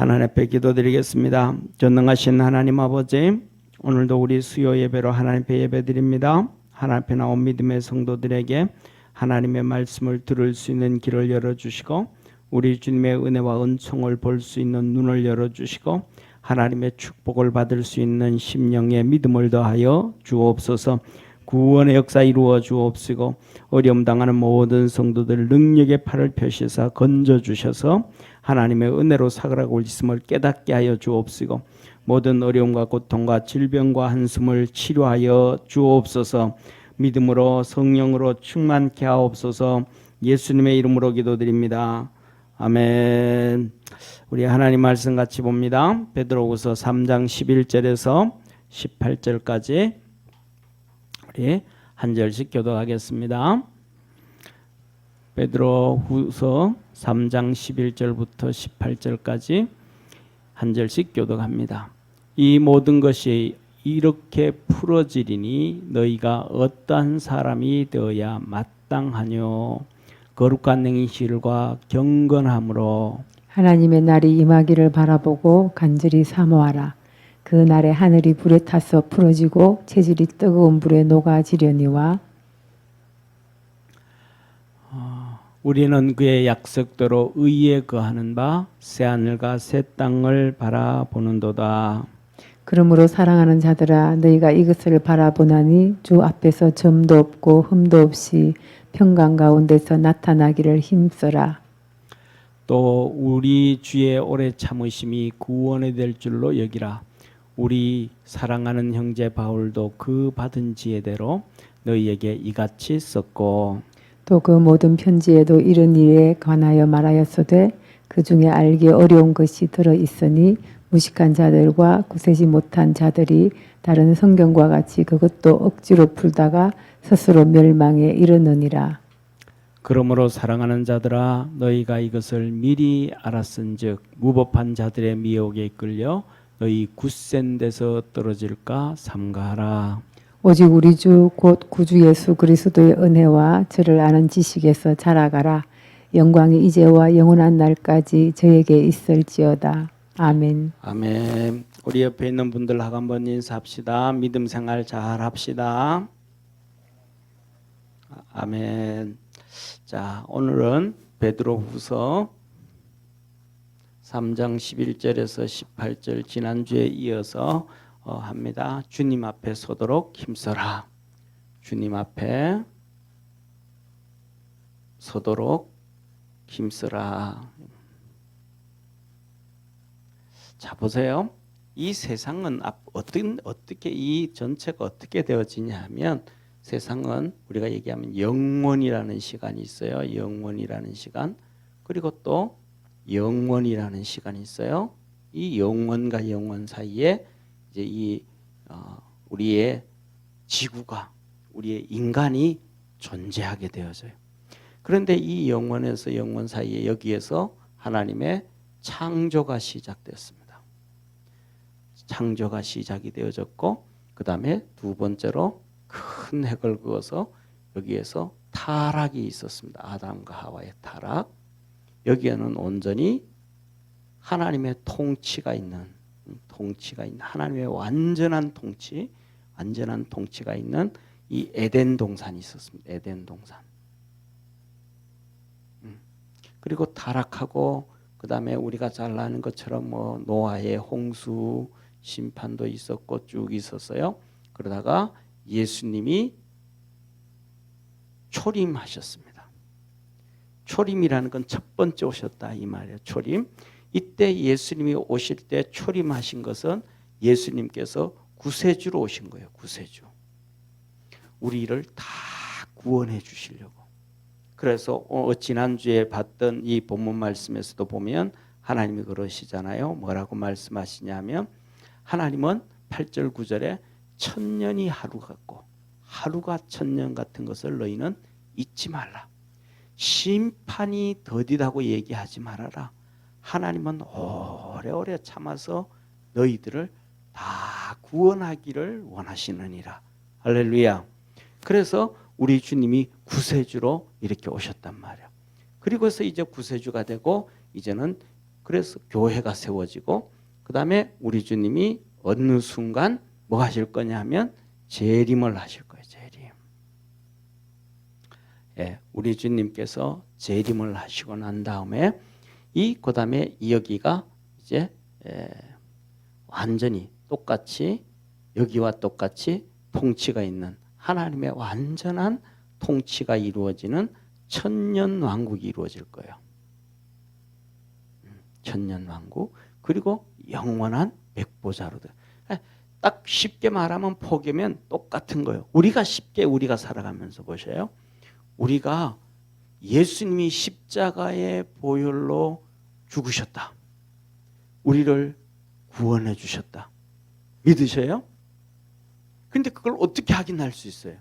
하나님 앞에 기도드리겠습니다. 전능하신 하나님 아버지, 오늘도 우리 수요 예배로 하나님 앞에 예배드립니다. 하나님 앞에 나온 믿음의 성도들에게 하나님의 말씀을 들을 수 있는 길을 열어주시고 우리 주님의 은혜와 은총을 볼 수 있는 눈을 열어주시고 하나님의 축복을 받을 수 있는 심령의 믿음을 더하여 주옵소서. 구원의 역사 이루어 주옵시고 어려움 당하는 모든 성도들 능력의 팔을 펴시사 건져주셔서 하나님의 은혜로 살아가고 있음을 깨닫게 하여 주옵시고 모든 어려움과 고통과 질병과 한숨을 치료하여 주옵소서. 믿음으로 성령으로 충만케 하옵소서. 예수님의 이름으로 기도드립니다. 아멘. 우리 하나님 말씀 같이 봅니다. 베드로후서 3장 11절에서 18절까지 우리 한 절씩 교독하겠습니다. 베드로후서 3장 11절부터 18절까지 한 절씩 교독합니다. 이 모든 것이 이렇게 풀어지리니 너희가 어떠한 사람이 되어야 마땅하뇨. 거룩한 행실과 경건함으로 하나님의 날이 임하기를 바라보고 간절히 사모하라. 그 날에 하늘이 불에 타서 풀어지고 체질이 뜨거운 불에 녹아지려니와 우리는 그의 약속대로 의에 거하는 바 새하늘과 새 땅을 바라보는도다. 그러므로 사랑하는 자들아 너희가 이것을 바라보나니 주 앞에서 점도 없고 흠도 없이 평강 가운데서 나타나기를 힘써라. 또 우리 주의 오래 참으심이 구원이 될 줄로 여기라. 우리 사랑하는 형제 바울도 그 받은 지혜대로 너희에게 이같이 썼고 또 그 모든 편지에도 이런 일에 관하여 말하였으되 그 중에 알기 어려운 것이 들어 있으니 무식한 자들과 구세지 못한 자들이 다른 성경과 같이 그것도 억지로 풀다가 스스로 멸망에 이르느니라. 그러므로 사랑하는 자들아 너희가 이것을 미리 알았은즉 무법한 자들의 미혹에 이끌려 너희 굳센 데서 떨어질까 삼가하라. 오직 우리 주 곧 구주 예수 그리스도의 은혜와 저를 아는 지식에서 자라가라. 영광이 이제와 영원한 날까지 저에게 있을지어다. 아멘. 아멘. 우리 옆에 있는 분들하고 한번 인사합시다. 믿음 생활 잘 합시다. 아멘. 자, 오늘은 베드로후서 3장 11절에서 18절 지난주에 이어서 합니다. 주님 앞에 서도록 힘써라. 주님 앞에 서도록 힘써라. 자, 보세요. 이 세상은 어떻게 이 전체가 어떻게 되어지냐 하면 세상은 우리가 얘기하면 영원이라는 시간이 있어요. 영원이라는 시간. 그리고 또 영원이라는 시간이 있어요. 이 영원과 영원 사이에 이제 우리의 지구가 우리의 인간이 존재하게 되어져요. 그런데 이 영원에서 영원 사이에 여기에서 하나님의 창조가 시작되었습니다. 창조가 시작이 되어졌고 그 다음에 두 번째로 큰 핵을 그어서 여기에서 타락이 있었습니다. 아담과 하와의 타락. 여기에는 온전히 하나님의 통치가 있는 하나님의 완전한 통치가 있는 이 에덴 동산이 있었습니다. 에덴 동산. 그리고 타락하고 그 다음에 우리가 잘 아는 것처럼 뭐 노아의 홍수 심판도 있었고 쭉 있었어요. 그러다가 예수님이 초림하셨습니다. 초림이라는 건 첫 번째 오셨다 이 말이에요. 초림. 이때 예수님이 오실 때 초림하신 것은 예수님께서 구세주로 오신 거예요. 구세주. 우리를 다 구원해 주시려고. 그래서 지난주에 봤던 이 본문 말씀에서도 보면 하나님이 그러시잖아요. 뭐라고 말씀하시냐면 하나님은 8절 9절에 천년이 하루 같고 하루가 천년 같은 것을 너희는 잊지 말라. 심판이 더디다고 얘기하지 말아라. 하나님은 오래오래 참아서 너희들을 다 구원하기를 원하시느니라. 할렐루야. 그래서 우리 주님이 구세주로 이렇게 오셨단 말이야. 그리고서 이제 구세주가 되고 이제는 그래서 교회가 세워지고 그 다음에 우리 주님이 어느 순간 뭐 하실 거냐 하면 재림을 하실 거예요. 재림. 예, 우리 주님께서 재림을 하시고 난 다음에 그 다음에 여기가 이제 완전히 똑같이 여기와 똑같이 통치가 있는 하나님의 완전한 통치가 이루어지는 천년왕국이 이루어질 거예요. 천년왕국. 그리고 영원한 백보자로도. 딱 쉽게 말하면 포기면 똑같은 거예요. 우리가 살아가면서 보셔요. 우리가 예수님이 십자가의 보혈로 죽으셨다. 우리를 구원해 주셨다. 믿으셔요? 근데 그걸 어떻게 확인할 수 있어요?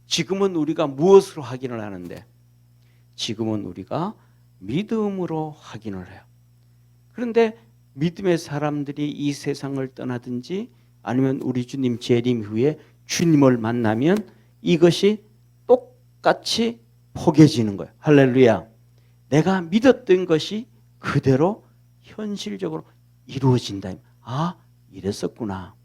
지금은 우리가 무엇으로 확인을 하는데? 지금은 우리가 믿음으로 확인을 해요. 그런데 믿음의 사람들이 이 세상을 떠나든지 아니면 우리 주님 재림 후에 주님을 만나면 이것이 똑같이 포개지는 거예요. 할렐루야. 내가 믿었던 것이 그대로 현실적으로 이루어진다. 아, 이랬었구나.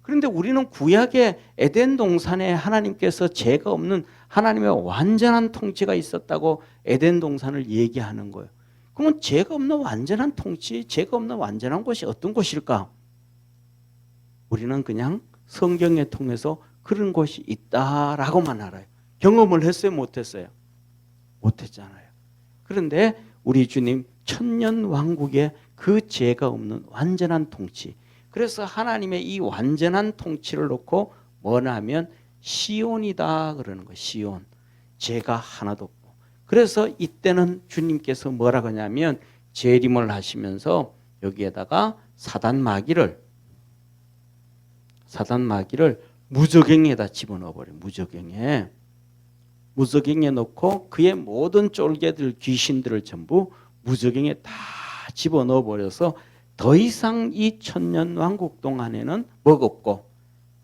그런데 우리는 구약의 에덴 동산에 하나님께서 죄가 없는 하나님의 완전한 통치가 있었다고 에덴 동산을 얘기하는 거예요. 그러면 죄가 없는 완전한 통치, 죄가 없는 완전한 곳이 어떤 곳일까? 우리는 그냥 성경에 통해서 그런 곳이 있다라고만 알아요. 경험을 했어요, 못했어요? 못했잖아요. 그런데 우리 주님 천년 왕국의 그 죄가 없는 완전한 통치. 그래서 하나님의 이 완전한 통치를 놓고 뭐냐 하면 시온이다 그러는 거예요. 시온. 죄가 하나도 없고. 그래서 이때는 주님께서 뭐라고 하냐면 재림을 하시면서 여기에다가 사단 마귀를 무저갱에다 집어넣어 버려요. 무저갱에 넣고 그의 모든 쫄개들 귀신들을 전부 무저갱에 다 집어넣어 버려서 더 이상 이 천년왕국 동안에는 뭐가 없고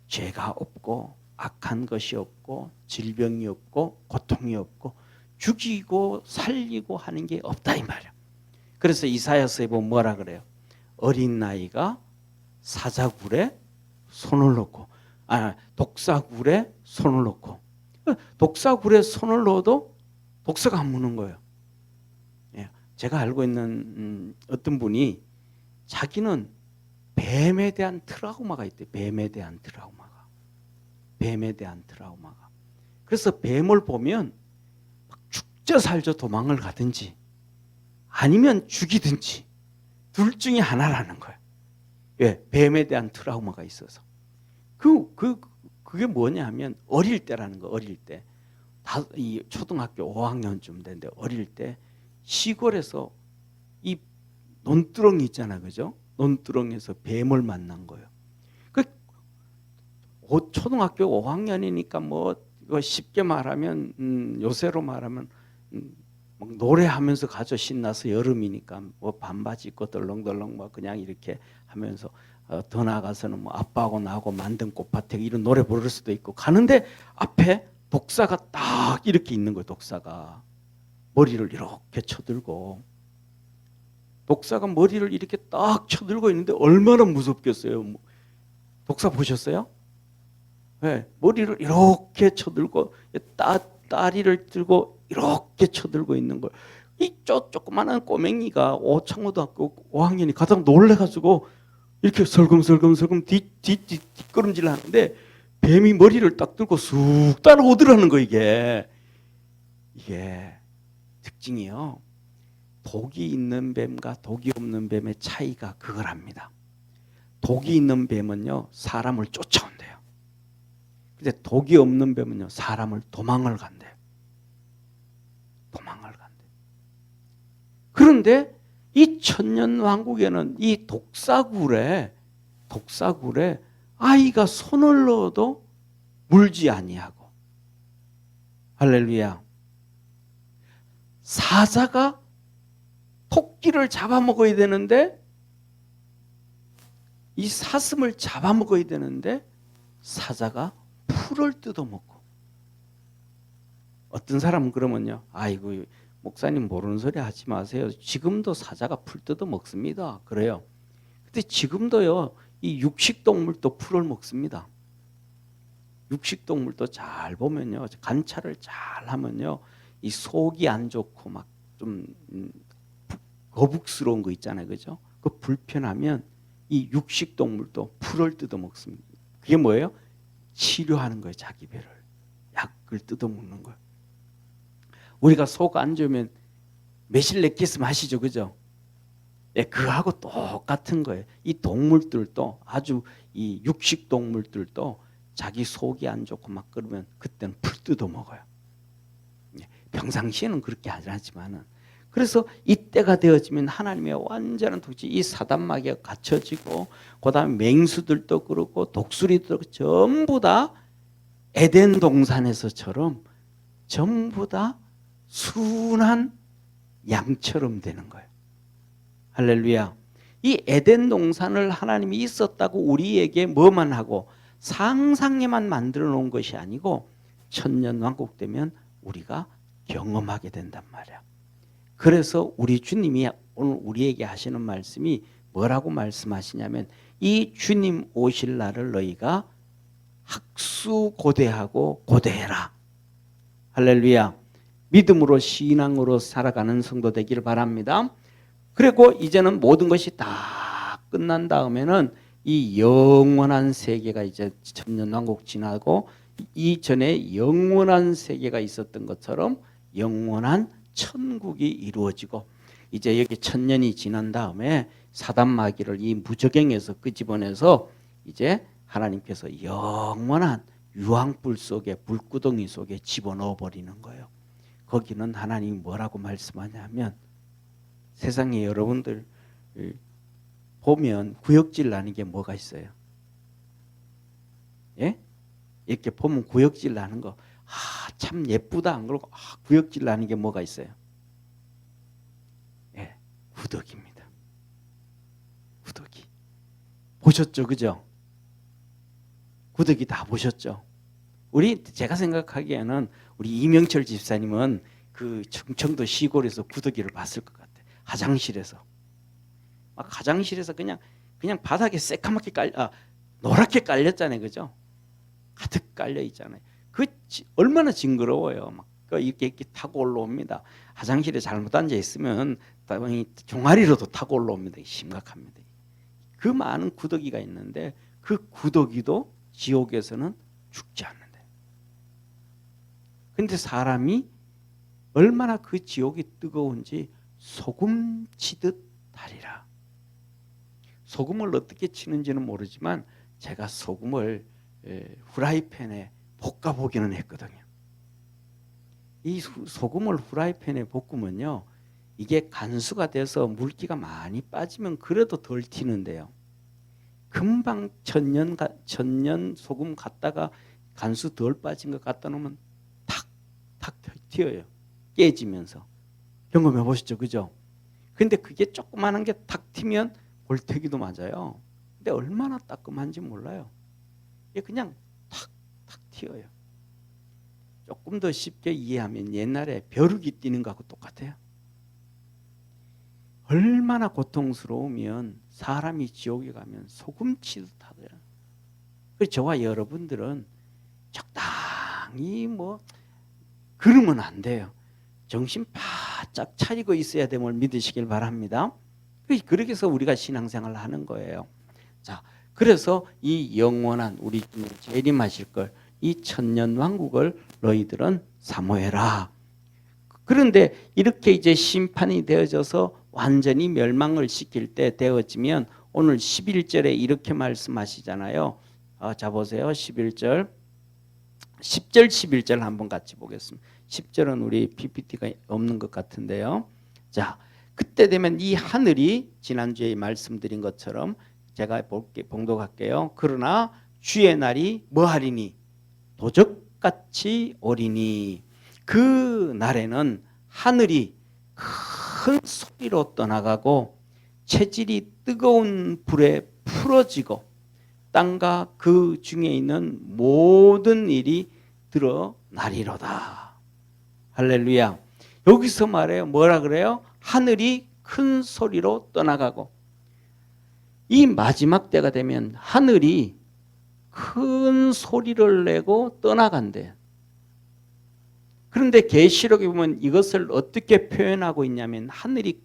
죄가 없고 악한 것이 없고 질병이 없고 고통이 없고 죽이고 살리고 하는 게 없다 이 말이야. 그래서 이사야서에 보면 뭐라 그래요? 어린 나이가 사자굴에 손을 놓고 독사굴에 손을 놓고 독사굴에 손을 넣어도 독사가 안 무는 거예요. 제가 알고 있는 어떤 분이 자기는 뱀에 대한 트라우마가 있대. 뱀에 대한 트라우마가. 그래서 뱀을 보면 죽자 살자 도망을 가든지 아니면 죽이든지 둘 중에 하나라는 거예요. 왜? 뱀에 대한 트라우마가 있어서. 그게 뭐냐 하면 어릴 때라는 거. 어릴 때. 이 초등학교 5학년쯤 됐는데 어릴 때 시골에서 이 논두렁이 있잖아, 그죠? 논두렁에서 뱀을 만난 거예요. 초등학교 5학년이니까 뭐 이거 쉽게 말하면 요새로 말하면 막 노래하면서 가져 신나서 여름이니까 뭐 반바지 입고 덜렁덜렁 막 그냥 이렇게 하면서 더 나아가서는 뭐 아빠하고 나하고 만든 꽃밭에 이런 노래 부를 수도 있고 가는데 앞에 독사가 딱 이렇게 있는 거예요. 독사가 머리를 이렇게 쳐들고 독사가 머리를 이렇게 딱 쳐들고 있는데 얼마나 무섭겠어요. 독사 보셨어요? 네, 머리를 이렇게 쳐들고 다리를 들고 이렇게 쳐들고 있는 걸. 이 조그마한 꼬맹이가 창호등학교 5학년이 가장 놀래가지고 이렇게 설금설금 뒷걸음질 하는데 뱀이 머리를 딱 들고 쑥 따라오더라는 거. 이게 특징이요. 독이 있는 뱀과 독이 없는 뱀의 차이가 그걸 합니다. 독이 있는 뱀은요 사람을 쫓아온대요. 근데 독이 없는 뱀은요 사람을 도망을 간대요. 그런데 이 천년왕국에는 이 독사굴에 아이가 손을 넣어도 물지 아니하고, 할렐루야. 사자가 토끼를 잡아먹어야 되는데, 이 사슴을 잡아먹어야 되는데 사자가 풀을 뜯어먹고. 어떤 사람은 그러면요, 아이고 목사님 모르는 소리 하지 마세요. 지금도 사자가 풀 뜯어 먹습니다. 그래요. 근데 지금도요, 이 육식 동물도 풀을 먹습니다. 육식 동물도 잘 보면요, 관찰을 잘 하면요, 이 속이 안 좋고 막 좀 거북스러운 거 있잖아요, 그죠? 그 불편하면 이 육식 동물도 풀을 뜯어 먹습니다. 그게 뭐예요? 치료하는 거예요, 자기 배를. 약을 뜯어 먹는 거예요. 우리가 속 안 좋으면 메실레키스 마시죠, 그죠? 예, 그거하고 똑같은 거예요. 이 동물들도 아주 이 육식 동물들도 자기 속이 안 좋고 막 그러면 그때는 풀 뜯어 먹어요. 평상시에는 그렇게 하지 않지만은, 그래서 이때가 되어지면 하나님의 완전한 통치, 이 사단마귀가 갇혀지고, 그 다음에 맹수들도 그렇고 독수리도 전부 다 에덴 동산에서처럼 전부 다 순한 양처럼 되는 거예요. 할렐루야. 이 에덴 동산을 하나님이 있었다고 우리에게 뭐만 하고 상상에만 만들어 놓은 것이 아니고 천년왕국 되면 우리가 경험하게 된단 말이야. 그래서 우리 주님이 오늘 우리에게 하시는 말씀이 뭐라고 말씀하시냐면, 이 주님 오실 날을 너희가 학수고대하고 고대해라. 할렐루야. 믿음으로 신앙으로 살아가는 성도 되기를 바랍니다. 그리고 이제는 모든 것이 다 끝난 다음에는 이 영원한 세계가, 이제 천년왕국 지나고 이전에 영원한 세계가 있었던 것처럼 영원한 천국이 이루어지고, 이제 여기 천년이 지난 다음에 사단마귀를 이 무저갱에서 끄집어내서 이제 하나님께서 영원한 유황불 속에, 불구덩이 속에 집어넣어 버리는 거예요. 거기는 하나님이 뭐라고 말씀하냐면, 세상에 여러분들 보면 구역질 나는 게 뭐가 있어요? 예? 이렇게 보면 구역질 나는 거, 참 예쁘다 안 그러고 구역질 나는 게 뭐가 있어요? 예, 구더기입니다. 구더기. 보셨죠, 그죠? 구더기 다 보셨죠? 제가 생각하기에는 우리 이명철 집사님은 그 충청도 시골에서 구더기를 봤을 것 같아요. 화장실에서. 막 화장실에서 그냥 바닥에 새까맣게 노랗게 깔렸잖아요, 그죠? 가득 깔려 있잖아요. 얼마나 징그러워요. 막 이렇게 타고 올라옵니다. 화장실에 잘못 앉아 있으면 종아리로도 타고 올라옵니다. 심각합니다. 그 많은 구더기가 있는데 그 구더기도 지옥에서는 죽지 않는데. 근데 사람이 얼마나 그 지옥이 뜨거운지 소금 치듯 하리라. 소금을 어떻게 치는지는 모르지만 제가 소금을 후라이팬에 볶아보기는 했거든요. 이 소금을 후라이팬에 볶으면요, 이게 간수가 돼서 물기가 많이 빠지면 그래도 덜 튀는데요, 금방 천년 소금 갖다가 간수 덜 빠진 것 갖다 놓으면 탁 튀어요. 깨지면서. 경험해 보시죠, 그죠? 근데 그게 조그마한 게 탁 튀면 골태기도 맞아요. 근데 얼마나 따끔한지 몰라요. 이게 그냥 탁 튀어요. 조금 더 쉽게 이해하면 옛날에 벼룩이 뛰는 거하고 똑같아요. 얼마나 고통스러우면 사람이 지옥에 가면 소금 치듯 하더라. 그래서 저와 여러분들은 적당히 그러면 안 돼요. 정신 바짝 차리고 있어야 됨을 믿으시길 바랍니다. 그렇게 해서 우리가 신앙생활을 하는 거예요. 자, 그래서 이 영원한 우리 재림하실 걸, 이 천년왕국을 너희들은 사모해라. 그런데 이렇게 이제 심판이 되어져서 완전히 멸망을 시킬 때 되어지면 오늘 11절에 이렇게 말씀하시잖아요. 자 보세요. 11절 11절 한번 같이 보겠습니다. 10절은 우리 PPT가 없는 것 같은데요. 자, 그때 되면 이 하늘이 지난주에 말씀드린 것처럼 제가 봉독할게요. 그러나 주의 날이 뭐하리니? 도적같이 오리니. 그 날에는 하늘이 큰 소리로 떠나가고 체질이 뜨거운 불에 풀어지고 땅과 그 중에 있는 모든 일이 드러나리로다. 할렐루야. 여기서 말해요. 뭐라 그래요? 하늘이 큰 소리로 떠나가고. 이 마지막 때가 되면 하늘이 큰 소리를 내고 떠나간대요. 그런데 계시록에 보면 이것을 어떻게 표현하고 있냐면 하늘이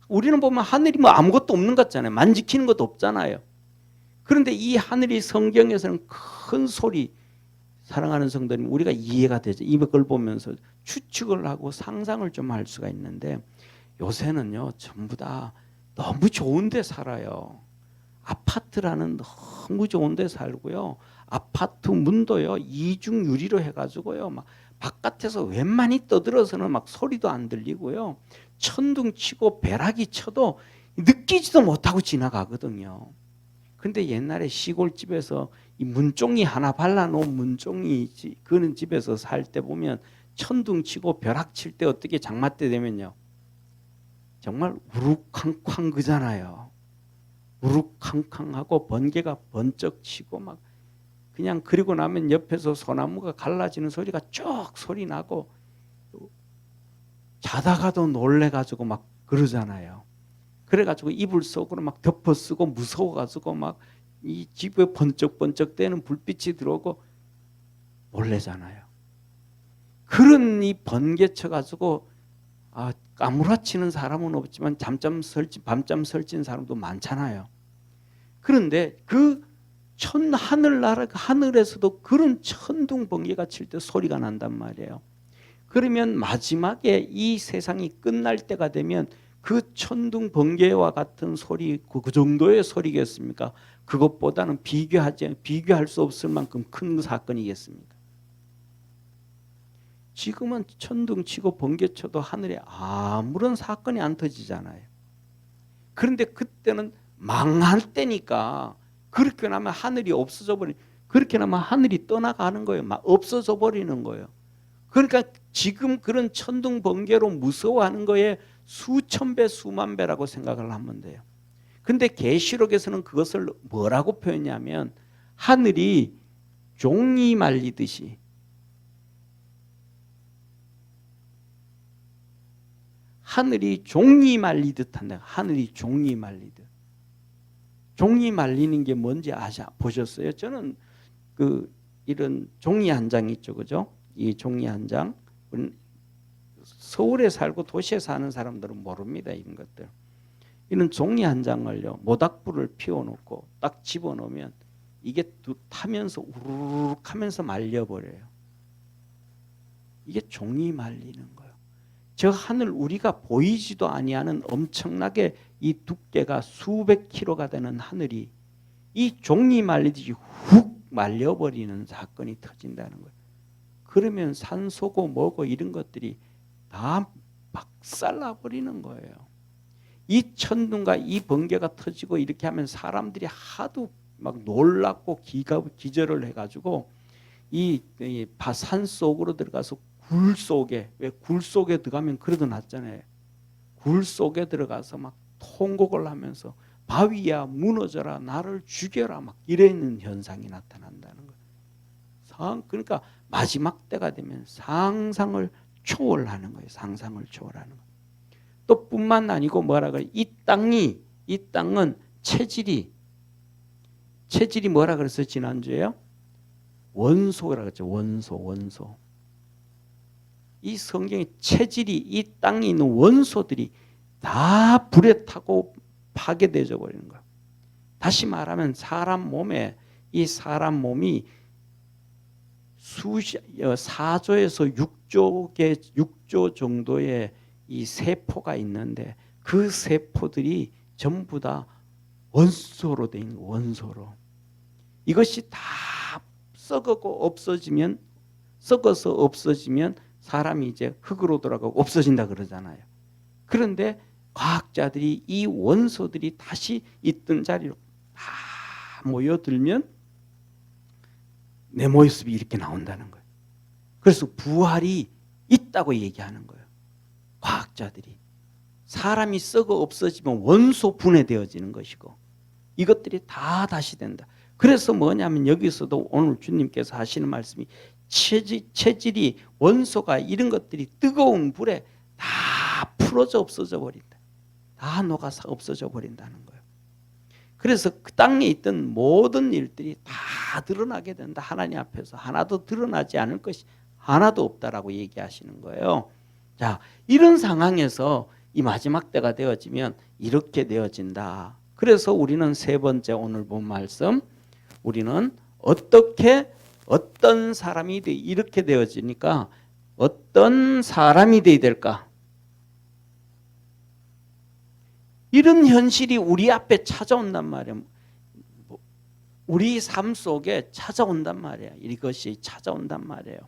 우리는 보면 하늘이 뭐 아무것도 없는 것 같잖아요. 만지키는 것도 없잖아요. 그런데 이 하늘이 성경에서는 큰 소리, 사랑하는 성도님, 우리가 이해가 되죠. 이걸 보면서 추측을 하고 상상을 좀 할 수가 있는데 요새는요 전부 다 너무 좋은 데 살아요. 아파트라는 너무 좋은 데 살고요. 아파트 문도요 이중 유리로 해가지고요 막 바깥에서 웬만히 떠들어서는 막 소리도 안 들리고요. 천둥 치고 벼락이 쳐도 느끼지도 못하고 지나가거든요. 근데 옛날에 시골집에서 이 문종이 하나 발라놓은 문종이 그는 집에서 살 때 보면 천둥 치고 벼락 칠 때 어떻게 장마 때 되면요 정말 우룩쾅쾅 그잖아요. 우룩캉캉하고 번개가 번쩍 치고 막 그냥 그리고 나면 옆에서 소나무가 갈라지는 소리가 쭉 소리 나고 자다가도 놀래가지고 막 그러잖아요. 그래가지고 이불 속으로 막 덮어쓰고 무서워가지고 막 이 집에 번쩍번쩍 대는 불빛이 들어오고 놀래잖아요. 그런 이 번개 쳐가지고 까무라치는 사람은 없지만 밤잠 설친 사람도 많잖아요. 그런데 그 하늘에서도 그런 천둥 번개가 칠 때 소리가 난단 말이에요. 그러면 마지막에 이 세상이 끝날 때가 되면 그 천둥 번개와 같은 소리 그 정도의 소리겠습니까? 그것보다는 비교할 수 없을 만큼 큰 사건이겠습니까? 지금은 천둥 치고 번개 쳐도 하늘에 아무런 사건이 안 터지잖아요. 그런데 그때는 망할 때니까 그렇게 나면 하늘이 없어져 버리. 그렇게 나면 하늘이 떠나가는 거예요. 막 없어져 버리는 거예요. 그러니까 지금 그런 천둥 번개로 무서워하는 거에 수천 배 수만 배라고 생각을 하면 돼요. 근데 계시록에서는 그것을 뭐라고 표현하냐면 하늘이 종이 말리듯이 하늘이 종이 말리듯 한다. 하늘이 종이 말리듯. 종이 말리는 게 뭔지 보셨어요? 저는 이런 종이 한 장 있죠, 그죠? 이 종이 한 장. 서울에 살고 도시에 사는 사람들은 모릅니다, 이런 것들. 이런 종이 한 장을요 모닥불을 피워놓고 딱 집어넣으면 이게 타면서 우르륵 하면서 말려버려요. 이게 종이 말리는 거예요. 저 하늘 우리가 보이지도 아니하는 엄청나게 이 두께가 수백 킬로가 되는 하늘이 이 종이 말리듯이 훅 말려버리는 사건이 터진다는 거예요. 그러면 산소고 뭐고 이런 것들이 다 박살나버리는 거예요. 이 천둥과 이 번개가 터지고 이렇게 하면 사람들이 하도 막 놀랍고 기절을 해가지고 이 산 속으로 들어가서 굴 속에, 왜 굴 속에 들어가면 그래도 낫잖아요. 굴 속에 들어가서 막 통곡을 하면서 바위야 무너져라 나를 죽여라 막 이러는 현상이 나타난다는 거예요. 그러니까 마지막 때가 되면 상상을 초월하는 거예요. 상상을 초월하는 거예요. 또 뿐만 아니고 뭐라 그래? 이 땅은 체질이 뭐라 그랬어요? 지난주에요? 원소라고 했죠. 원소. 이 성경의 체질이 이 땅에 있는 원소들이 다 불에 타고 파괴되어 버리는 거예요. 다시 말하면 사람 몸이 4조에서 6조 정도의 이 세포가 있는데 그 세포들이 전부 다 원소로 돼 있는 거예요. 원소로. 이것이 다 썩어서 없어지면 사람이 이제 흙으로 돌아가고 없어진다 그러잖아요. 그런데 과학자들이 이 원소들이 다시 있던 자리로 다 모여들면 내 모습이 이렇게 나온다는 거예요. 그래서 부활이 있다고 얘기하는 거예요. 과학자들이. 사람이 썩어 없어지면 원소 분해되어지는 것이고 이것들이 다 다시 된다. 그래서 뭐냐면 여기서도 오늘 주님께서 하시는 말씀이 체질이 원소가 이런 것들이 뜨거운 불에 다 풀어져 없어져 버린다. 다 녹아서 없어져 버린다는 거예요. 그래서 그 땅에 있던 모든 일들이 다 드러나게 된다. 하나님 앞에서 하나도 드러나지 않을 것이 하나도 없다라고 얘기하시는 거예요. 자, 이런 상황에서 이 마지막 때가 되어지면 이렇게 되어진다. 그래서 우리는 세 번째 오늘 본 말씀, 우리는 어떻게 어떤 사람이 이렇게 되어지니까 어떤 사람이 되어야 될까? 이런 현실이 우리 앞에 찾아온단 말이에요. 우리 삶 속에 찾아온단 말이에요. 이것이 찾아온단 말이에요.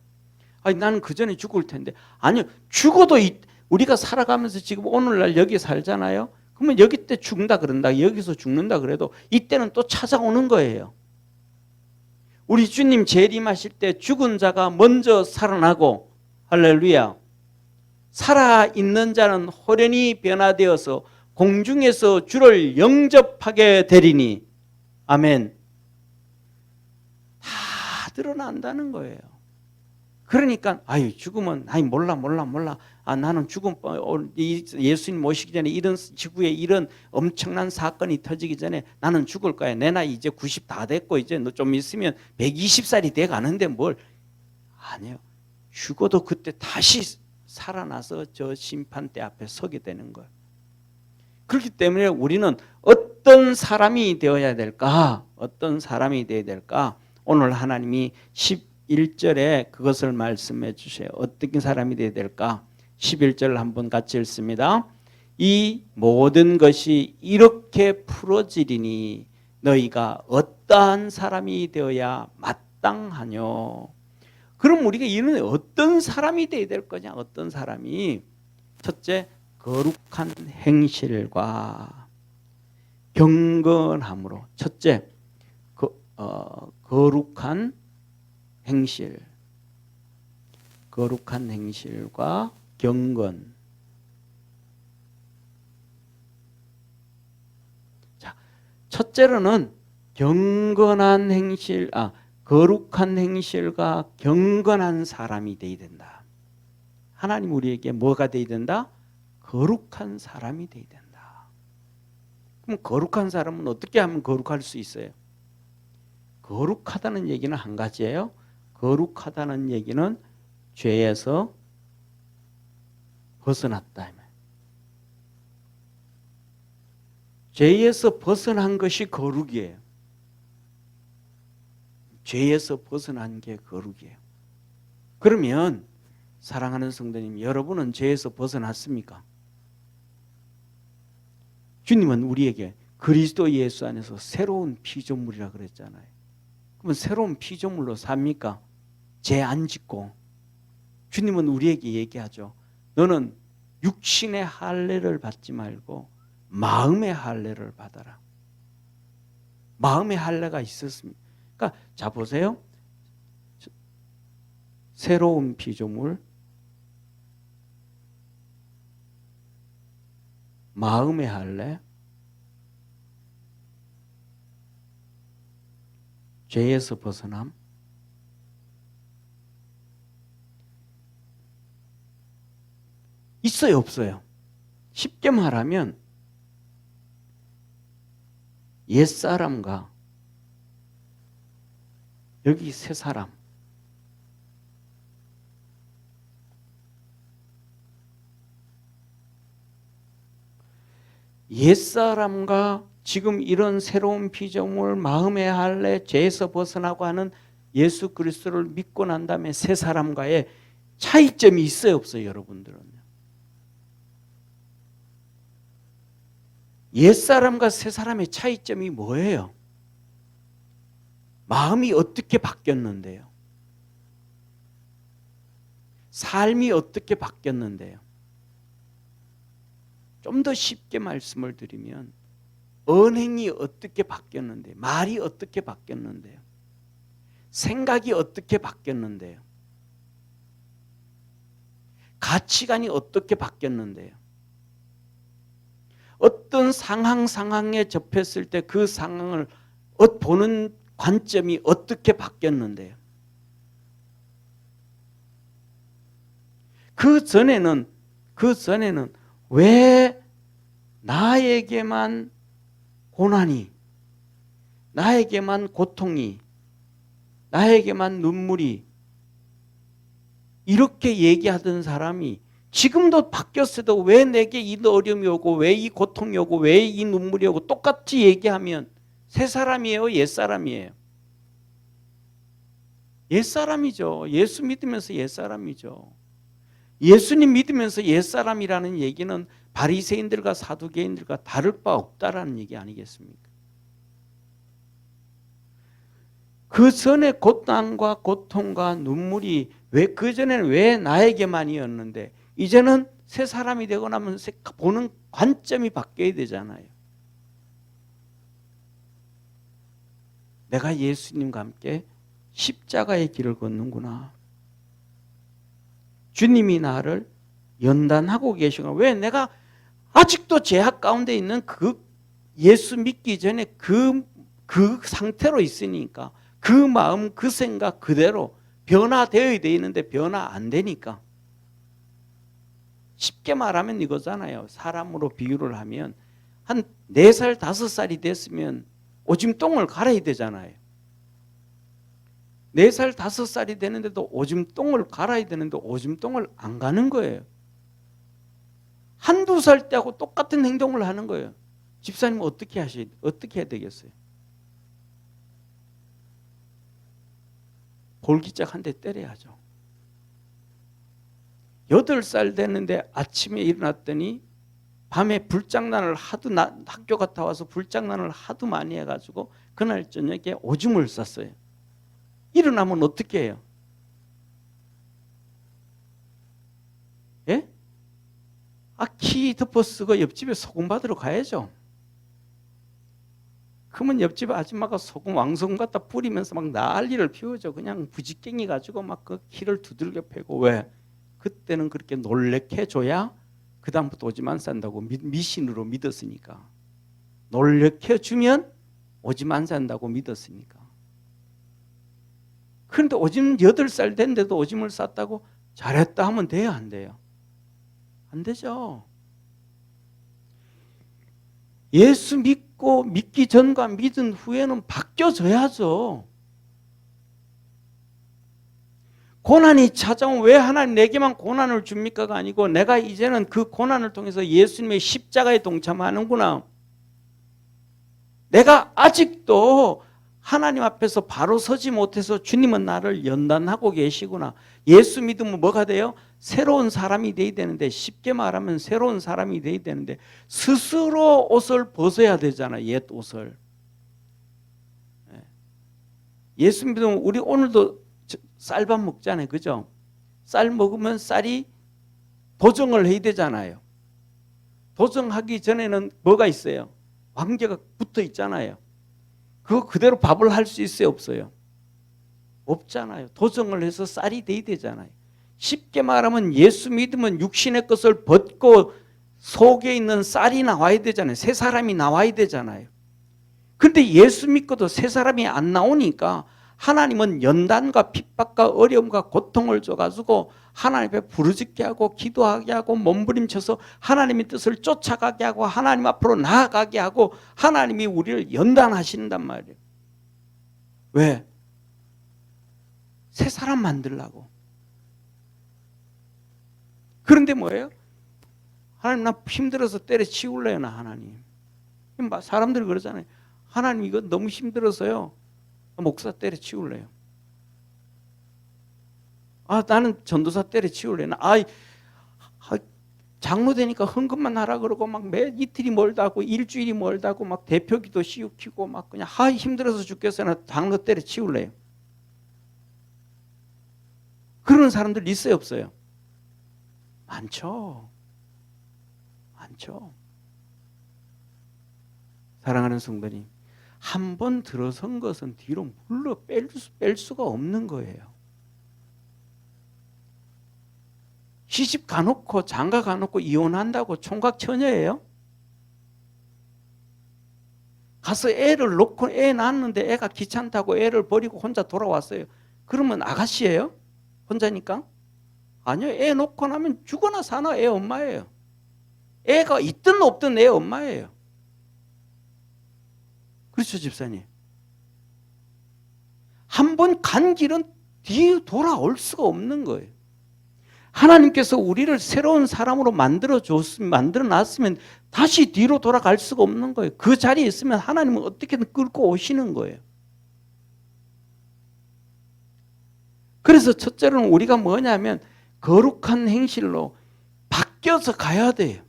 아니, 나는 그 전에 죽을 텐데. 아니요, 죽어도 우리가 살아가면서 지금 오늘날 여기 살잖아요. 그러면 여기 때 죽는다 그런다, 여기서 죽는다 그래도 이때는 또 찾아오는 거예요. 우리 주님 재림하실 때 죽은 자가 먼저 살아나고, 할렐루야, 살아있는 자는 호련히 변화되어서 공중에서 주를 영접하게 되리니, 아멘. 다 드러난다는 거예요. 그러니까 아유, 죽으면 아이 몰라. 아, 나는 죽음, 예수님 오시기 전에 이런 지구에 이런 엄청난 사건이 터지기 전에 나는 죽을 거야. 내 나이 이제 90 다 됐고 이제 너 좀 있으면 120살이 돼 가는데 뭘. 아니요. 죽어도 그때 다시 살아나서 저 심판대 앞에 서게 되는 거예요. 그렇기 때문에 우리는 어떤 사람이 되어야 될까? 어떤 사람이 되어야 될까? 오늘 하나님이 11절에 그것을 말씀해 주세요. 어떤 사람이 되어야 될까? 11절 한번 같이 읽습니다. 이 모든 것이 이렇게 풀어지리니 너희가 어떠한 사람이 되어야 마땅하뇨. 그럼 우리가 이런 어떤 사람이 되어야 될 거냐? 어떤 사람이? 첫째, 거룩한 행실과 경건함으로. 첫째, 거룩한 행실, 거룩한 행실과 경건. 자, 첫째로는 경건한 행실, 거룩한 행실과 경건한 사람이 되어야 된다. 하나님 우리에게 뭐가 되어야 된다? 거룩한 사람이 되어야 된다. 그럼 거룩한 사람은 어떻게 하면 거룩할 수 있어요? 거룩하다는 얘기는 한 가지예요. 거룩하다는 얘기는 죄에서 벗어났다. 죄에서 벗어난 것이 거룩이에요. 죄에서 벗어난 게 거룩이에요. 그러면 사랑하는 성도님, 여러분은 죄에서 벗어났습니까? 주님은 우리에게 그리스도 예수 안에서 새로운 피조물이라 그랬잖아요. 그러면 새로운 피조물로 삽니까? 죄 안 짓고. 주님은 우리에게 얘기하죠. 너는 육신의 할례를 받지 말고 마음의 할례를 받아라. 마음의 할례가 있었습니다. 그러니까 자 보세요. 새로운 피조물, 마음의 할례, 죄에서 벗어남, 있어요, 없어요? 쉽게 말하면 옛사람과 여기 새 사람, 옛사람과 지금 이런 새로운 피조물, 마음의 할례, 죄에서 벗어나고 하는 예수 그리스도를 믿고 난 다음에 새 사람과의 차이점이 있어요, 없어요, 여러분들은? 옛사람과 새사람의 차이점이 뭐예요? 마음이 어떻게 바뀌었는데요? 삶이 어떻게 바뀌었는데요? 좀 더 쉽게 말씀을 드리면 언행이 어떻게 바뀌었는데요? 말이 어떻게 바뀌었는데요? 생각이 어떻게 바뀌었는데요? 가치관이 어떻게 바뀌었는데요? 어떤 상황에 접했을 때 그 상황을 보는 관점이 어떻게 바뀌었는데요? 그 전에는 왜 나에게만 고난이, 나에게만 고통이, 나에게만 눈물이, 이렇게 얘기하던 사람이 지금도 바뀌었어도 왜 내게 이 어려움이 오고 왜 이 고통이 오고 왜 이 눈물이 오고 똑같이 얘기하면 새 사람이에요? 옛 사람이에요? 옛 사람이죠. 예수 믿으면서 옛 사람이죠. 예수님 믿으면서 옛 사람이라는 얘기는 바리새인들과 사두개인들과 다를 바 없다라는 얘기 아니겠습니까? 그 전에 고난과 고통과 눈물이 그 전에는 왜 나에게만이었는데 이제는 새 사람이 되고 나면 보는 관점이 바뀌어야 되잖아요. 내가 예수님과 함께 십자가의 길을 걷는구나. 주님이 나를 연단하고 계시구나. 왜 내가 아직도 죄악 가운데 있는 그 예수 믿기 전에 그 상태로 있으니까 그 마음 그 생각 그대로 변화되어야 되는데 변화 안 되니까. 쉽게 말하면 이거잖아요. 사람으로 비유를 하면 한 4살 5살이 됐으면 오줌똥을 갈아야 되잖아요. 4살 5살이 되는데도 오줌똥을 갈아야 되는데 오줌똥을 안 가는 거예요. 1, 2살 때하고 똑같은 행동을 하는 거예요. 집사님은 어떻게 해야 되겠어요? 볼기짝 한 대 때려야죠. 8살 됐는데 아침에 일어났더니 밤에 불장난을 학교 갔다 와서 불장난을 하도 많이 해가지고 그날 저녁에 오줌을 쌌어요. 일어나면 어떻게 해요? 예? 키 덮어 쓰고 옆집에 소금 받으러 가야죠. 그러면 옆집 아줌마가 소금 왕소금 갖다 뿌리면서 막 난리를 피우죠. 그냥 부지깽이 가지고 막 그 키를 두들겨 패고. 왜? 그때는 그렇게 놀래켜 줘야 그 다음부터 오줌 안 싼다고 미신으로 믿었으니까. 놀래켜 주면 오줌 안 싼다고 믿었으니까. 그런데 오줌 8살 됐는데도 오줌을 쌌다고 잘했다 하면 돼요, 안 돼요? 안 되죠. 예수 믿기 전과 믿은 후에는 바뀌어져야죠. 고난이 찾아오면 왜 하나님 내게만 고난을 줍니까가 아니고 내가 이제는 그 고난을 통해서 예수님의 십자가에 동참하는구나. 내가 아직도 하나님 앞에서 바로 서지 못해서 주님은 나를 연단하고 계시구나. 예수 믿으면 뭐가 돼요? 새로운 사람이 돼야 되는데, 쉽게 말하면 새로운 사람이 돼야 되는데 스스로 옷을 벗어야 되잖아요. 옛 옷을. 예수 믿으면 우리 오늘도 쌀밥 먹잖아요. 그죠? 쌀 먹으면 쌀이 도정을 해야 되잖아요. 도정하기 전에는 뭐가 있어요? 관계가 붙어 있잖아요. 그거 그대로 밥을 할 수 있어요? 없어요? 없잖아요. 도정을 해서 쌀이 돼야 되잖아요. 쉽게 말하면 예수 믿으면 육신의 것을 벗고 속에 있는 쌀이 나와야 되잖아요. 새 사람이 나와야 되잖아요. 그런데 예수 믿고도 새 사람이 안 나오니까 하나님은 연단과 핍박과 어려움과 고통을 줘가지고 하나님 앞에 부르짖게 하고 기도하게 하고 몸부림쳐서 하나님의 뜻을 쫓아가게 하고 하나님 앞으로 나아가게 하고 하나님이 우리를 연단하신단 말이에요. 왜? 새 사람 만들려고. 그런데 뭐예요? 하나님 나 힘들어서 때려치울래요 나 하나님. 사람들이 그러잖아요. 하나님 이거 너무 힘들어서요. 목사 때려치울래요. 나는 전도사 때려치울래요. 장로 되니까 헌금만 하라 그러고 막 매 이틀이 멀다고 일주일이 멀다고 막 대표기도 씌우키고 막 그냥 힘들어서 죽겠어요. 나 장로 때려치울래요. 그런 사람들 있어요 없어요? 많죠. 많죠. 사랑하는 성도님, 한 번 들어선 것은 뒤로 물러 뺄 수가 없는 거예요. 시집 가놓고 장가 가놓고 이혼한다고 총각 처녀예요? 가서 애를 놓고 애 낳았는데 애가 귀찮다고 애를 버리고 혼자 돌아왔어요. 그러면 아가씨예요? 혼자니까? 아니요. 애 놓고 나면 죽거나 사나 애 엄마예요. 애가 있든 없든 애 엄마예요. 그렇죠, 집사님? 한 번 간 길은 뒤에 돌아올 수가 없는 거예요. 하나님께서 우리를 새로운 사람으로 만들어 놨으면 다시 뒤로 돌아갈 수가 없는 거예요. 그 자리에 있으면 하나님은 어떻게든 끌고 오시는 거예요. 그래서 첫째로는 우리가 뭐냐면 거룩한 행실로 바뀌어서 가야 돼요.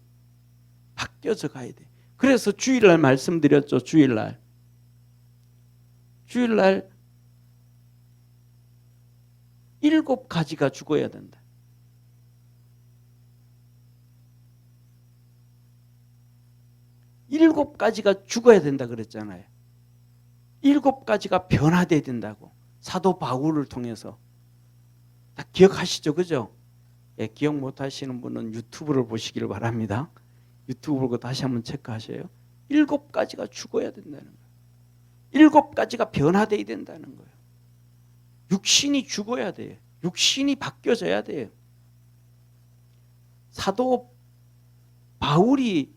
바뀌어서 가야 돼요. 그래서 주일날 말씀드렸죠. 주일날 7가지가 죽어야 된다. 7가지가 죽어야 된다 그랬잖아요. 7가지가 변화돼야 된다고. 사도 바울을 통해서. 다 기억하시죠? 그죠? 예, 기억 못하시는 분은 유튜브를 보시기를 바랍니다. 유튜브 보고 다시 한번 체크하셔요. 7가지가 죽어야 된다는 거예요. 7가지가 변화돼야 된다는 거예요. 육신이 죽어야 돼요. 육신이 바뀌어져야 돼요. 사도 바울이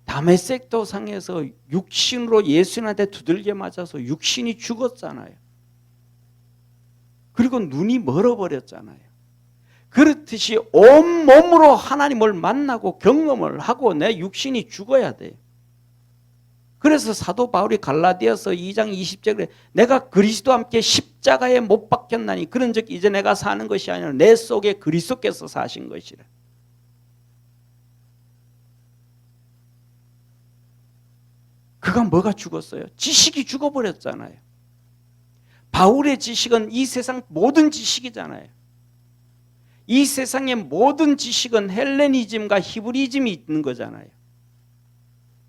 다메섹 도상에서 육신으로 예수님한테 두들겨 맞아서 육신이 죽었잖아요. 그리고 눈이 멀어버렸잖아요. 그렇듯이 온몸으로 하나님을 만나고 경험을 하고 내 육신이 죽어야 돼요. 그래서 사도 바울이 갈라디아서 2장 20절에 내가 그리스도와 함께 십자가에 못 박혔나니 그런즉 이제 내가 사는 것이 아니라 내 속에 그리스도께서 사신 것이라. 그가 뭐가 죽었어요? 지식이 죽어버렸잖아요. 바울의 지식은 이 세상 모든 지식이잖아요. 이 세상의 모든 지식은 헬레니즘과 히브리즘이 있는 거잖아요.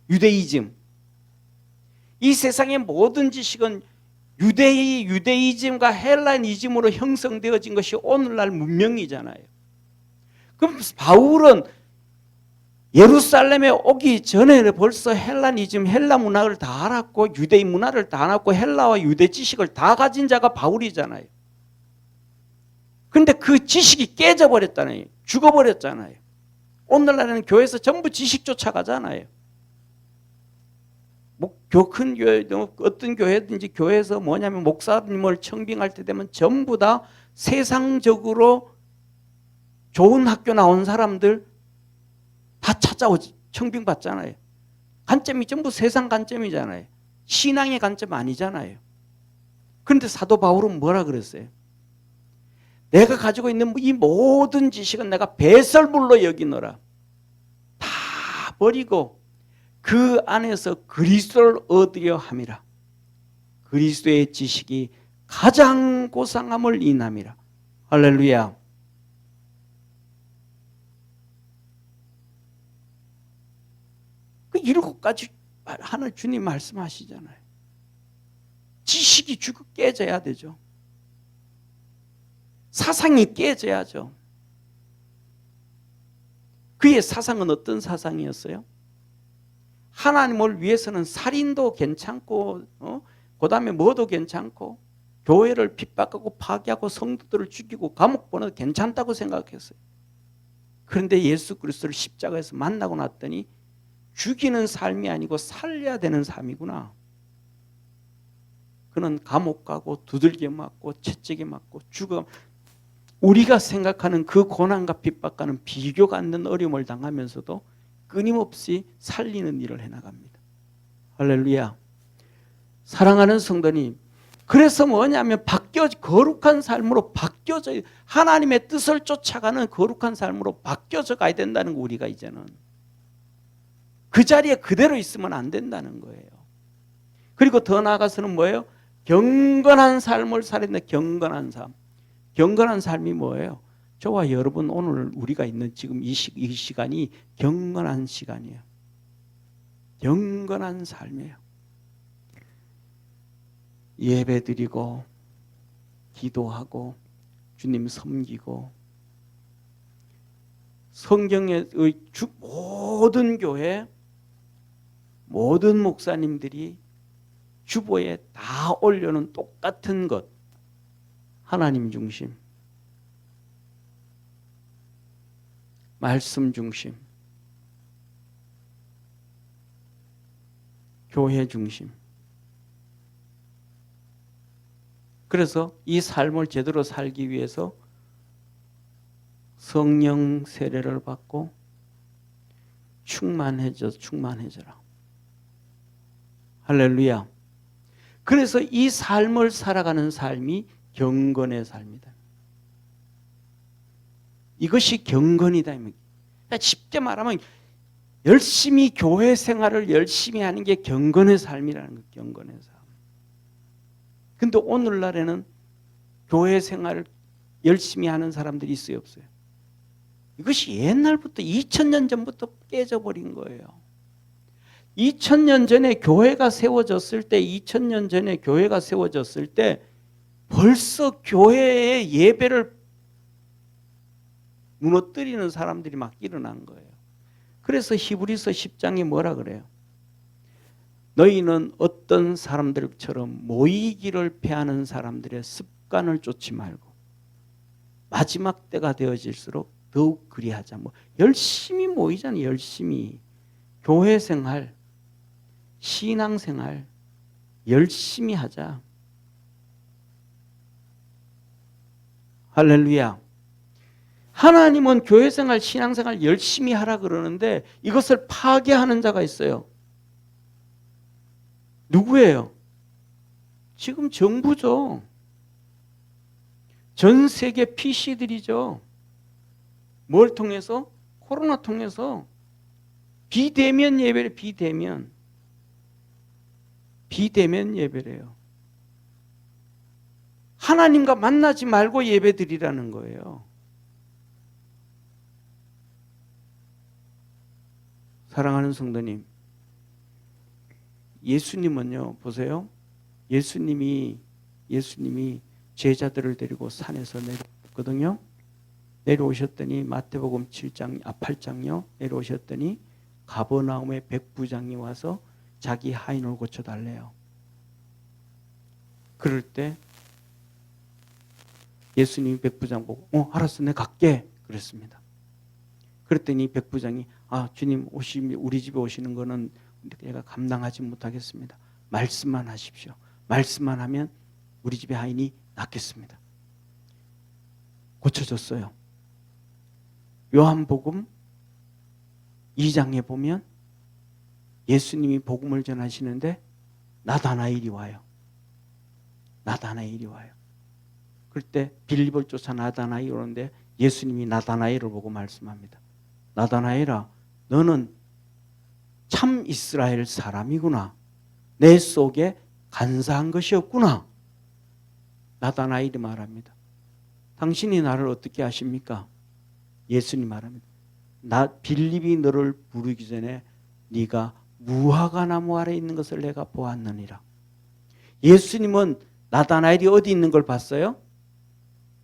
유대이즘. 이 세상의 모든 지식은 유대이즘과 헬라니즘으로 형성되어진 것이 오늘날 문명이잖아요. 그럼 바울은 예루살렘에 오기 전에 벌써 헬라니즘, 헬라 문화를 다 알았고 유대인 문화를 다 알았고 헬라와 유대 지식을 다 가진 자가 바울이잖아요. 그런데 그 지식이 깨져버렸잖아요. 죽어버렸잖아요. 오늘날에는 교회에서 전부 지식 쫓아가잖아요. 큰 교회, 어떤 교회든지 교회에서 뭐냐면 목사님을 청빙할 때 되면 전부 다 세상적으로 좋은 학교 나온 사람들 다 찾아오지 청빙받잖아요. 관점이 전부 세상 관점이잖아요. 신앙의 관점 아니잖아요. 그런데 사도 바울은 뭐라 그랬어요? 내가 가지고 있는 이 모든 지식은 내가 배설물로 여기노라. 다 버리고 그 안에서 그리스도를 얻으려 함이라. 그리스도의 지식이 가장 고상함을 인함이라. 할렐루야. 그 7가지 하늘 주님 말씀하시잖아요. 지식이 깨져야 되죠. 사상이 깨져야죠. 그의 사상은 어떤 사상이었어요? 하나님을 위해서는 살인도 괜찮고 그 다음에 뭐도 괜찮고 교회를 핍박하고 파괴하고 성도들을 죽이고 감옥 보내도 괜찮다고 생각했어요. 그런데 예수 그리스도를 십자가에서 만나고 났더니 죽이는 삶이 아니고 살려야 되는 삶이구나. 그는 감옥 가고 두들겨 맞고 채찍에 맞고 죽어 우리가 생각하는 그 고난과 핍박과는 비교가 안 되는 어려움을 당하면서도 끊임없이 살리는 일을 해나갑니다. 할렐루야. 사랑하는 성도님, 그래서 뭐냐면 거룩한 삶으로 바뀌어져 하나님의 뜻을 쫓아가는 거룩한 삶으로 바뀌어져 가야 된다는 거 우리가 이제는 그 자리에 그대로 있으면 안 된다는 거예요. 그리고 더 나아가서는 뭐예요? 경건한 삶을 살아야 된다. 경건한 삶. 경건한 삶이 뭐예요? 저와 여러분 오늘 우리가 있는 지금 이 시간이 경건한 시간이에요. 경건한 삶이에요. 예배드리고 기도하고 주님 섬기고 성경의 모든 교회 모든 목사님들이 주보에 다 올려놓은 똑같은 것 하나님 중심 말씀 중심 교회 중심. 그래서 이 삶을 제대로 살기 위해서 성령 세례를 받고 충만해져라. 할렐루야. 그래서 이 삶을 살아가는 삶이 경건의 삶이다. 이것이 경건이다. 그러니까 쉽게 말하면 열심히 교회 생활을 열심히 하는 게 경건의 삶이라는 거예요. 경건의 삶. 근데 오늘날에는 교회 생활을 열심히 하는 사람들이 있어요, 없어요? 이것이 옛날부터 2000년 전부터 깨져버린 거예요. 2000년 전에 교회가 세워졌을 때 벌써 교회의 예배를 무너뜨리는 사람들이 막 일어난 거예요. 그래서 히브리서 10장에 뭐라 그래요? 너희는 어떤 사람들처럼 모이기를 패하는 사람들의 습관을 쫓지 말고 마지막 때가 되어질수록 더욱 그리하자. 열심히 모이잖아요. 열심히. 교회 생활, 신앙 생활 열심히 하자. 할렐루야. 하나님은 교회 생활, 신앙 생활 열심히 하라 그러는데 이것을 파괴하는 자가 있어요. 누구예요? 지금 정부죠. 전 세계 PC들이죠. 뭘 통해서? 코로나 통해서. 비대면 예배를 비대면 예배래요. 하나님과 만나지 말고 예배 드리라는 거예요. 사랑하는 성도님, 예수님은요, 보세요. 예수님이 제자들을 데리고 산에서 내려오거든요. 내려오셨더니 마태복음 8장요. 내려오셨더니 가버나움의 백부장이 와서 자기 하인을 고쳐달래요. 그럴 때 예수님이 백부장 보고 알았어, 내가 갈게 그랬습니다. 그랬더니 백부장이 주님 우리 집에 오시는 거는 내가 감당하지 못하겠습니다. 말씀만 하십시오. 말씀만 하면 우리 집의 하인이 낫겠습니다. 고쳐졌어요. 요한복음 2장에 보면 예수님이 복음을 전하시는데 나다나엘이 와요. 그럴 때 빌립을 쫓아 나다나엘이 오는데 예수님이 나다나엘을 보고 말씀합니다. 나다나엘아, 너는 참 이스라엘 사람이구나. 내 속에 간사한 것이 없구나. 나다나엘이 말합니다. 당신이 나를 어떻게 아십니까? 예수님 말합니다. 빌립이 너를 부르기 전에 네가 무화과 나무 아래 있는 것을 내가 보았느니라. 예수님은 나다나엘이 어디 있는 걸 봤어요?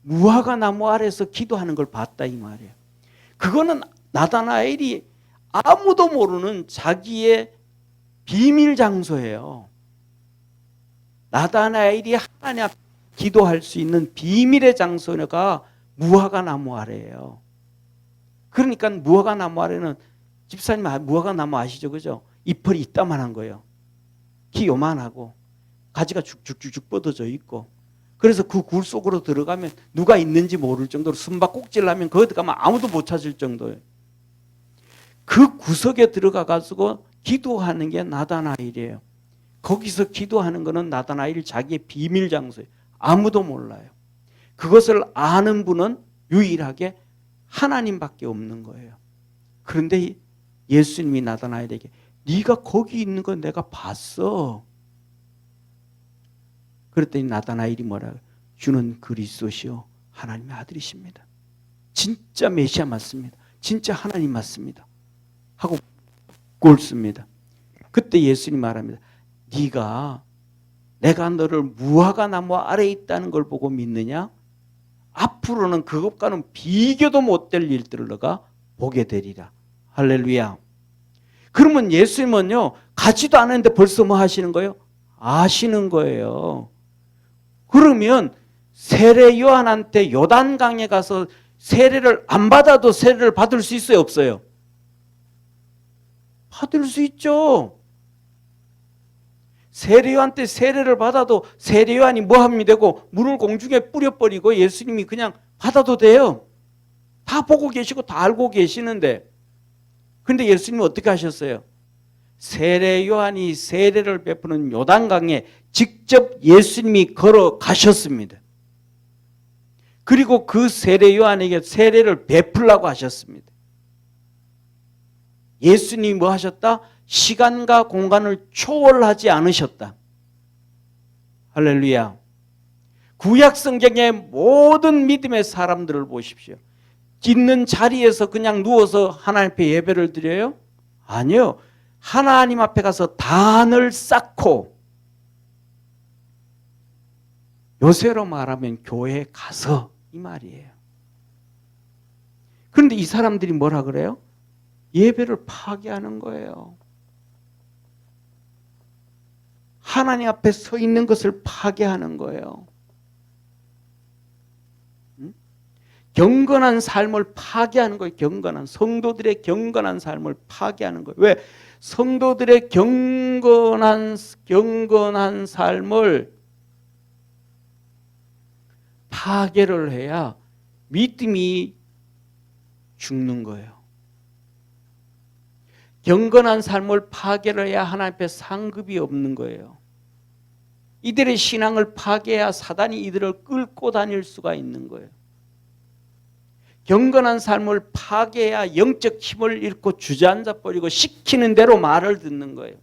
무화과 나무 아래서 기도하는 걸 봤다 이 말이에요. 그거는 나다나엘이 아무도 모르는 자기의 비밀 장소예요. 나다나엘이 하나님 앞에 기도할 수 있는 비밀의 장소가 무화과 나무 아래예요. 그러니까 무화과 나무 아래는 집사님 무화과 나무 아시죠? 그죠? 잎이 이따만한 거예요. 키 요만하고 가지가 쭉쭉쭉 뻗어져 있고, 그래서 그 굴 속으로 들어가면 누가 있는지 모를 정도로 숨바꼭질 하면 거기 가면 아무도 못 찾을 정도예요. 그 구석에 들어가가지고 기도하는 게 나다나엘이에요. 거기서 기도하는 거는 나다나엘 자기의 비밀 장소예요. 아무도 몰라요. 그것을 아는 분은 유일하게 하나님밖에 없는 거예요. 그런데 예수님이 나다나엘에게 네가 거기 있는 건 내가 봤어. 그랬더니 나다나엘이 뭐라고? 주는 그리스도시요 하나님의 아들이십니다. 진짜 메시아 맞습니다. 진짜 하나님 맞습니다. 하고 꿇습니다. 그때 예수님 말합니다. 네가 내가 너를 무화과 나무 아래에 있다는 걸 보고 믿느냐? 앞으로는 그것과는 비교도 못될 일들을 너가 보게 되리라. 할렐루야. 그러면 예수님은요, 가지도 않았는데 벌써 뭐 하시는 거예요? 아시는 거예요. 그러면 세례 요한한테 요단강에 가서 세례를 안 받아도 세례를 받을 수 있어요, 없어요? 받을 수 있죠. 세례요한테 세례를 받아도 세례요한이 뭐함이 되고 물을 공중에 뿌려버리고 예수님이 그냥 받아도 돼요. 다 보고 계시고 다 알고 계시는데, 근데 예수님은 어떻게 하셨어요? 세례요한이 세례를 베푸는 요단강에 직접 예수님이 걸어가셨습니다. 그리고 그 세례요한에게 세례를 베풀라고 하셨습니다. 예수님이 뭐 하셨다? 시간과 공간을 초월하지 않으셨다. 할렐루야. 구약 성경의 모든 믿음의 사람들을 보십시오. 있는 자리에서 그냥 누워서 하나님 앞에 예배를 드려요? 아니요. 하나님 앞에 가서 단을 쌓고, 요새로 말하면 교회에 가서, 이 말이에요. 그런데 이 사람들이 뭐라 그래요? 예배를 파괴하는 거예요. 하나님 앞에 서 있는 것을 파괴하는 거예요. 경건한 삶을 파괴하는 거예요. 경건한 성도들의 경건한 삶을 파괴하는 거예요. 왜? 성도들의 경건한 삶을 파괴를 해야 믿음이 죽는 거예요. 경건한 삶을 파괴를 해야 하나님 앞에 상급이 없는 거예요. 이들의 신앙을 파괴해야 사단이 이들을 끌고 다닐 수가 있는 거예요. 경건한 삶을 파괴해야 영적 힘을 잃고 주저앉아 버리고 시키는 대로 말을 듣는 거예요.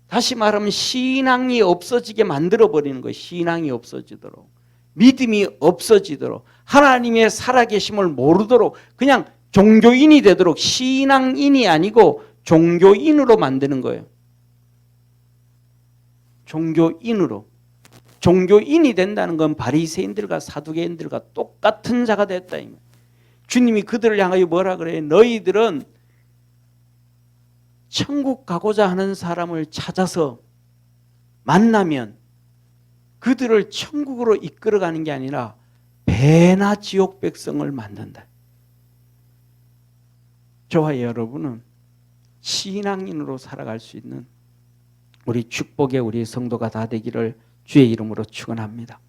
다시 말하면 신앙이 없어지게 만들어 버리는 거예요. 신앙이 없어지도록, 믿음이 없어지도록, 하나님의 살아계심을 모르도록, 그냥 종교인이 되도록, 신앙인이 아니고 종교인으로 만드는 거예요. 종교인으로. 종교인이 된다는 건 바리새인들과 사두개인들과 똑같은 자가 됐다. 주님이 그들을 향하여 뭐라 그래요? 너희들은 천국 가고자 하는 사람을 찾아서 만나면 그들을 천국으로 이끌어가는 게 아니라 배나 지옥 백성을 만든다. 저와 여러분은 신앙인으로 살아갈 수 있는 우리 축복의 우리 성도가 다 되기를 주의 이름으로 축원합니다.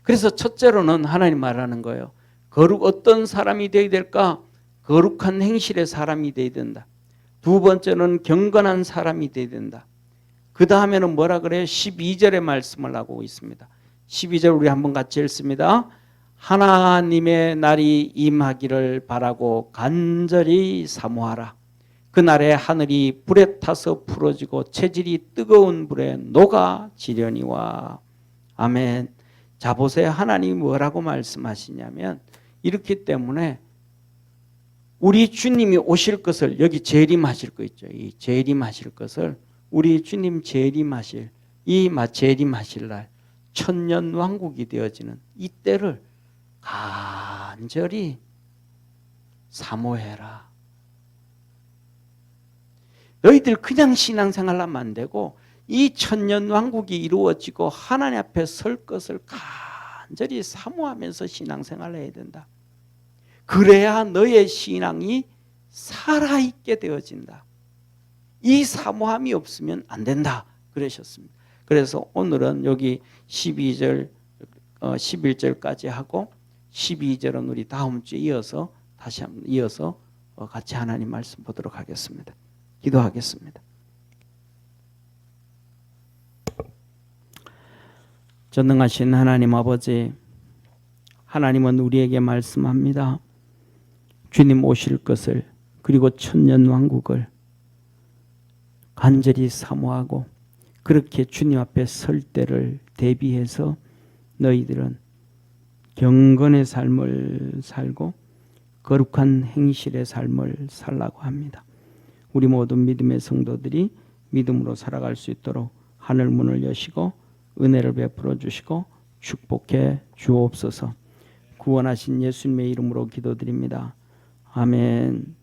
그래서 첫째로는 하나님 말하는 거예요. 어떤 사람이 되어야 될까? 거룩한 행실의 사람이 되어야 된다. 두 번째는 경건한 사람이 되어야 된다. 그 다음에는 뭐라 그래요? 12절의 말씀을 하고 있습니다. 12절 우리 한번 같이 읽습니다. 하나님의 날이 임하기를 바라고 간절히 사모하라. 그날에 하늘이 불에 타서 풀어지고 체질이 뜨거운 불에 녹아지려니와. 아멘. 자 보세요. 하나님이 뭐라고 말씀하시냐면, 이렇기 때문에 우리 주님이 오실 것을, 여기 재림하실 거 있죠. 이 재림하실 것을, 우리 주님 재림하실, 재림하실 날 천년 왕국이 되어지는 이때를 간절히 사모해라. 너희들 그냥 신앙생활 하면 안 되고 이 천년 왕국이 이루어지고 하나님 앞에 설 것을 간절히 사모하면서 신앙생활을 해야 된다. 그래야 너의 신앙이 살아있게 되어진다. 이 사모함이 없으면 안 된다 그러셨습니다. 그래서 오늘은 여기 12절, 11절까지 하고 12절은 우리 다음 주에 이어서 다시 한번 이어서 같이 하나님 말씀 보도록 하겠습니다. 기도하겠습니다. 전능하신 하나님 아버지, 하나님은 우리에게 말씀합니다. 주님 오실 것을, 그리고 천년 왕국을 간절히 사모하고 그렇게 주님 앞에 설 때를 대비해서 너희들은 경건의 삶을 살고 거룩한 행실의 삶을 살라고 합니다. 우리 모든 믿음의 성도들이 믿음으로 살아갈 수 있도록 하늘 문을 여시고 은혜를 베풀어 주시고 축복해 주옵소서. 구원하신 예수님의 이름으로 기도드립니다. 아멘.